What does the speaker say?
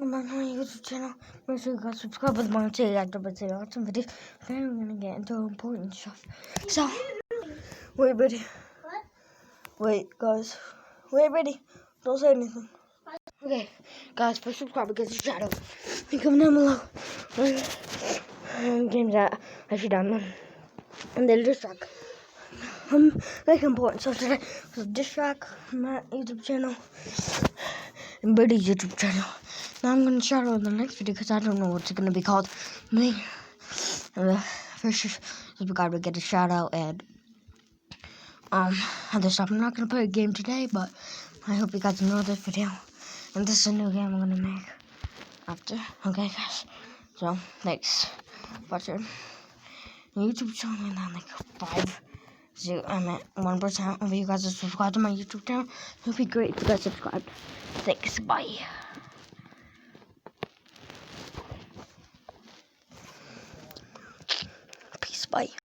Welcome back to my YouTube channel. Make sure you guys subscribe with my channel after the awesome video. Then we're gonna get into important stuff. So, wait, buddy. What? Wait, guys. Wait, buddy. Don't say anything. Okay, guys, first subscribe because it's shadow. And comment down below. Games that I should download. And then diss track. Like important stuff today. So diss track, my YouTube channel, and Buddy's YouTube channel. Now I'm gonna shout out the next video because I don't know what it's gonna be called. Me, first subscriber get a shout out and other stuff. I'm not gonna play a game today, but I hope you guys enjoy this video. And this is a new game I'm gonna make after. Okay, guys. So thanks for watching my YouTube channel. And then like 1% of you guys are subscribed to my YouTube channel. It would be great if you guys subscribed. Thanks. Bye. Peace. Bye.